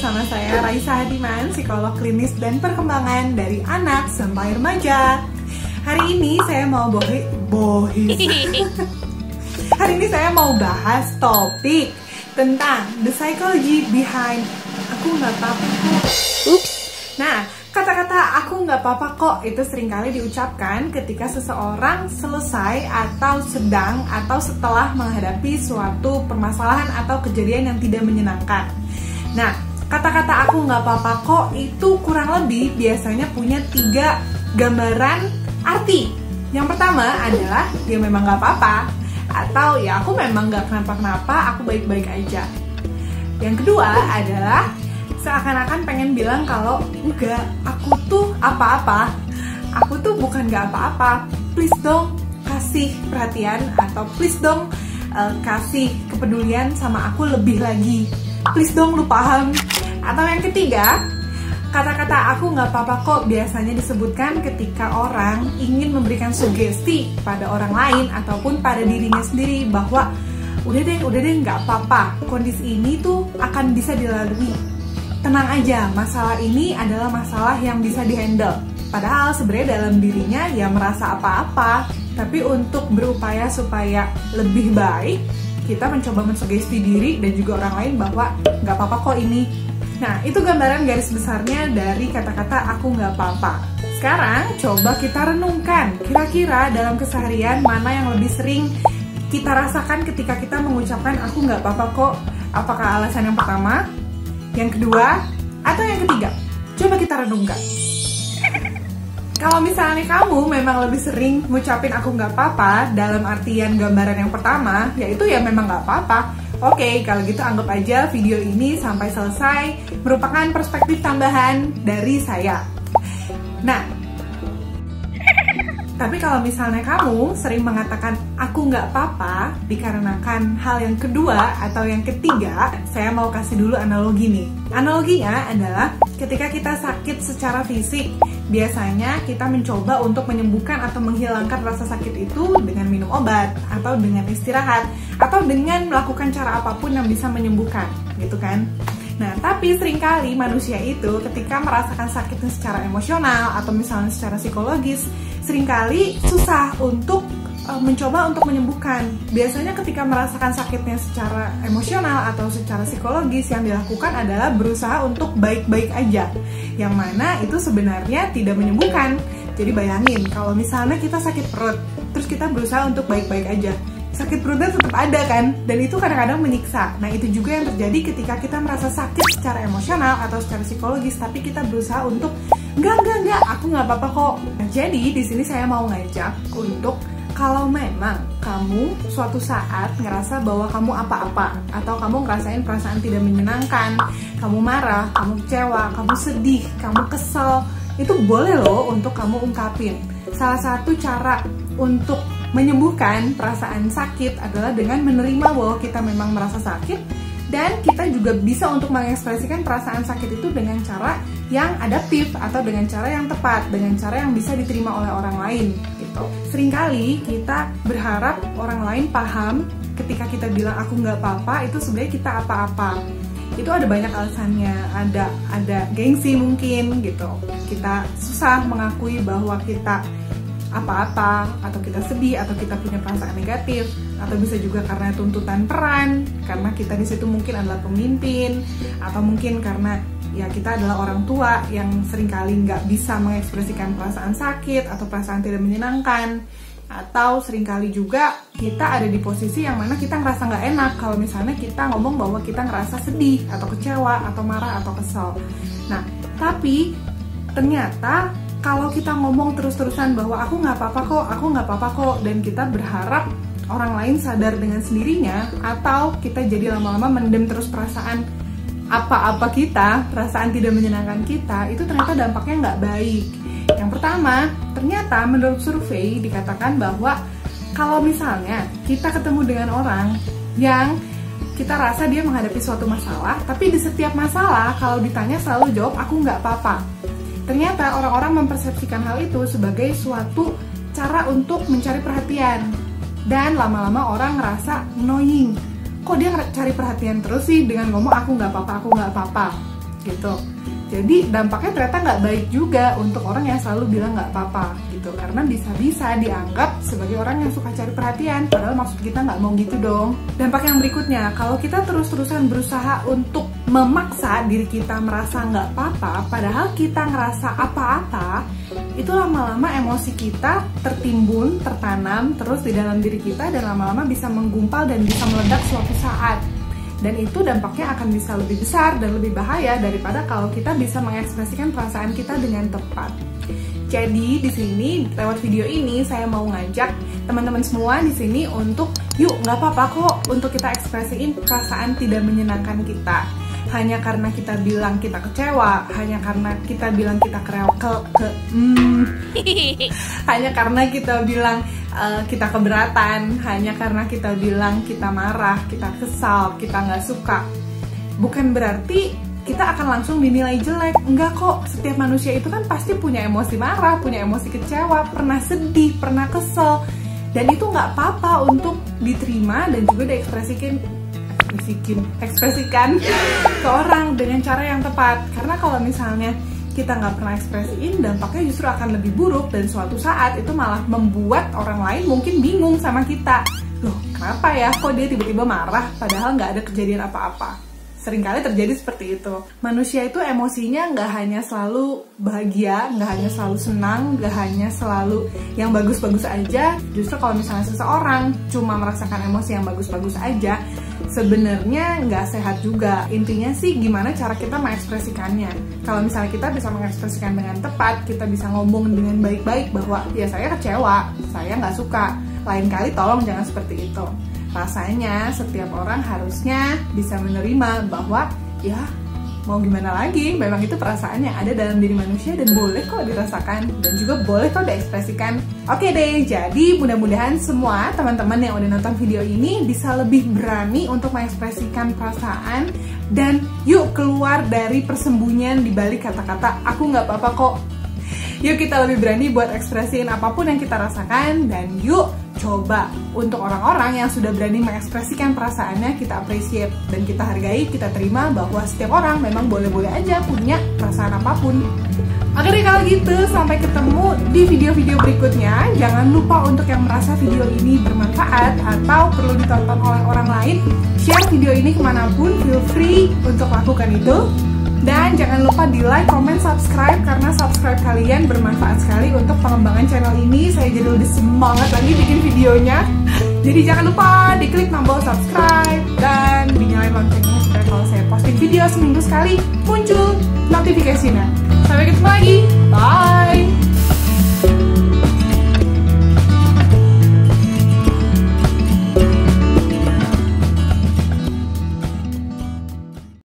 bersama saya Raisa Hadiman, psikolog klinis dan perkembangan dari anak sampai remaja. Hari ini saya mau Hari ini saya mau bahas topik tentang the psychology behind aku nggak apa-apa kok. Ups. Nah, kata-kata aku nggak apa-apa kok itu seringkali diucapkan ketika seseorang selesai atau sedang atau setelah menghadapi suatu permasalahan atau kejadian yang tidak menyenangkan. Nah, kata-kata aku nggak apa-apa kok itu kurang lebih biasanya punya 3 gambaran arti. Yang pertama adalah dia memang nggak apa-apa, atau ya aku memang nggak kenapa-kenapa, aku baik-baik aja. Yang kedua adalah seakan-akan pengen bilang kalau enggak, aku tuh apa-apa, aku tuh bukan nggak apa-apa, please dong kasih perhatian, atau please dong kasih kepedulian sama aku lebih lagi, please dong lu paham. Atau yang ketiga, kata-kata aku nggak apa-apa kok biasanya disebutkan ketika orang ingin memberikan sugesti pada orang lain ataupun pada dirinya sendiri bahwa udah deh nggak apa-apa, kondisi ini tuh akan bisa dilalui, tenang aja, masalah ini adalah masalah yang bisa dihandle. Padahal sebenarnya dalam dirinya ya merasa apa-apa, tapi untuk berupaya supaya lebih baik, kita mencoba mensugesti diri dan juga orang lain bahwa nggak apa-apa kok ini. Nah, itu gambaran garis besarnya dari kata-kata aku nggak apa-apa. Sekarang coba kita renungkan, kira-kira dalam keseharian mana yang lebih sering kita rasakan ketika kita mengucapkan aku nggak apa-apa kok? Apakah alasan yang pertama, yang kedua, atau yang ketiga? Coba kita renungkan. Kalau misalnya kamu memang lebih sering ngucapin aku nggak apa-apa dalam artian gambaran yang pertama, yaitu ya memang nggak apa-apa. Oke, kalau gitu anggap aja video ini sampai selesai merupakan perspektif tambahan dari saya. Nah, tapi kalau misalnya kamu sering mengatakan aku nggak apa-apa dikarenakan hal yang kedua atau yang ketiga, saya mau kasih dulu analogi nih. Analoginya adalah ketika kita sakit secara fisik, biasanya kita mencoba untuk menyembuhkan atau menghilangkan rasa sakit itu dengan minum obat, atau dengan istirahat, atau dengan melakukan cara apapun yang bisa menyembuhkan, gitu kan? Nah, tapi seringkali manusia itu ketika merasakan sakitnya secara emosional atau misalnya secara psikologis, seringkali susah untuk mencoba untuk menyembuhkan. Biasanya ketika merasakan sakitnya secara emosional atau secara psikologis, yang dilakukan adalah berusaha untuk baik-baik aja, yang mana itu sebenarnya tidak menyembuhkan. Jadi bayangin kalau misalnya kita sakit perut, terus kita berusaha untuk baik-baik aja, sakit perutnya tetap ada kan, dan itu kadang-kadang menyiksa. Nah, itu juga yang terjadi ketika kita merasa sakit secara emosional atau secara psikologis, tapi kita berusaha untuk enggak, aku nggak apa-apa kok. Nah, jadi di sini saya mau ngajak untuk kalau memang kamu suatu saat ngerasa bahwa kamu apa-apa, atau kamu ngerasain perasaan tidak menyenangkan, kamu marah, kamu kecewa, kamu sedih, kamu kesel, itu boleh loh untuk kamu ungkapin. Salah satu cara untuk menyembuhkan perasaan sakit adalah dengan menerima bahwa kita memang merasa sakit, dan kita juga bisa untuk mengekspresikan perasaan sakit itu dengan cara yang adaptif atau dengan cara yang tepat, dengan cara yang bisa diterima oleh orang lain gitu. Seringkali kita berharap orang lain paham ketika kita bilang aku nggak apa-apa, itu sebenarnya kita apa-apa. Itu ada banyak alasannya, ada gengsi mungkin gitu. Kita susah mengakui bahwa kita apa-apa, atau kita sedih, atau kita punya perasaan negatif, atau bisa juga karena tuntutan peran, karena kita di situ mungkin adalah pemimpin, atau mungkin karena ya kita adalah orang tua yang seringkali nggak bisa mengekspresikan perasaan sakit atau perasaan tidak menyenangkan, atau seringkali juga kita ada di posisi yang mana kita ngerasa nggak enak kalau misalnya kita ngomong bahwa kita ngerasa sedih, atau kecewa, atau marah, atau kesel. Nah, tapi ternyata kalau kita ngomong terus-terusan bahwa aku nggak apa-apa kok, aku nggak apa-apa kok, dan kita berharap orang lain sadar dengan sendirinya, atau kita jadi lama-lama mendem terus perasaan apa-apa kita, perasaan tidak menyenangkan kita, itu ternyata dampaknya nggak baik. Yang pertama, ternyata menurut survei dikatakan bahwa kalau misalnya kita ketemu dengan orang yang kita rasa dia menghadapi suatu masalah, tapi di setiap masalah kalau ditanya selalu jawab aku nggak apa-apa, ternyata orang-orang mempersepsikan hal itu sebagai suatu cara untuk mencari perhatian. Dan lama-lama orang ngerasa annoying. Kok dia cari perhatian terus sih dengan ngomong aku nggak apa-apa, gitu. Jadi dampaknya ternyata nggak baik juga untuk orang yang selalu bilang nggak apa-apa gitu, karena bisa-bisa dianggap sebagai orang yang suka cari perhatian, padahal maksud kita nggak mau gitu dong. Dampak yang berikutnya, kalau kita terus-terusan berusaha untuk memaksa diri kita merasa nggak apa-apa, padahal kita ngerasa apa-apa, itu lama-lama emosi kita tertimbun, tertanam terus di dalam diri kita, dan lama-lama bisa menggumpal dan bisa meledak suatu saat. Dan itu dampaknya akan bisa lebih besar dan lebih bahaya daripada kalau kita bisa mengekspresikan perasaan kita dengan tepat. Jadi di sini lewat video ini saya mau ngajak teman-teman semua di sini untuk yuk nggak apa-apa kok untuk kita ekspresiin perasaan tidak menyenangkan kita. Hanya karena kita bilang kita kecewa, hanya karena kita bilang kita hanya karena kita bilang kita keberatan, hanya karena kita bilang kita marah, kita kesal, kita nggak suka, bukan berarti kita akan langsung dinilai jelek. Enggak kok, setiap manusia itu kan pasti punya emosi marah, punya emosi kecewa, pernah sedih, pernah kesel, dan itu nggak apa-apa untuk diterima dan juga diekspresikan ke orang dengan cara yang tepat. Karena kalau misalnya kita nggak pernah ekspresiin, dampaknya justru akan lebih buruk, dan suatu saat itu malah membuat orang lain mungkin bingung sama kita. Loh, kenapa ya kok dia tiba-tiba marah padahal nggak ada kejadian apa-apa. Seringkali terjadi seperti itu. Manusia itu emosinya nggak hanya selalu bahagia, nggak hanya selalu senang, nggak hanya selalu yang bagus-bagus aja. Justru kalau misalnya seseorang cuma merasakan emosi yang bagus-bagus aja, sebenarnya nggak sehat juga. Intinya sih gimana cara kita mengekspresikannya. Kalau misalnya kita bisa mengekspresikan dengan tepat, kita bisa ngomong dengan baik-baik bahwa ya saya kecewa, saya nggak suka, lain kali tolong jangan seperti itu. Rasanya setiap orang harusnya bisa menerima bahwa ya mau gimana lagi, memang itu perasaan yang ada dalam diri manusia dan boleh kok dirasakan dan juga boleh kok diekspresikan. Oke deh, jadi mudah-mudahan semua teman-teman yang udah nonton video ini bisa lebih berani untuk mengekspresikan perasaan, dan yuk keluar dari persembunyian di balik kata-kata aku nggak apa-apa kok. Yuk kita lebih berani buat ekspresiin apapun yang kita rasakan, dan yuk coba untuk orang-orang yang sudah berani mengekspresikan perasaannya kita appreciate dan kita hargai, kita terima bahwa setiap orang memang boleh-boleh aja punya perasaan apapun. Oke deh kalau gitu, sampai ketemu di video-video berikutnya. Jangan lupa untuk yang merasa video ini bermanfaat atau perlu ditonton oleh orang lain, share video ini kemanapun, feel free untuk lakukan itu. Dan jangan lupa di like, comment, subscribe, karena subscribe kalian bermanfaat sekali untuk pengembangan channel ini. Saya jadi lebih semangat lagi bikin videonya. Jadi jangan lupa diklik tombol subscribe dan dinyalain loncengnya supaya kalau saya posting video seminggu sekali muncul notifikasinya. Sampai ketemu lagi, bye!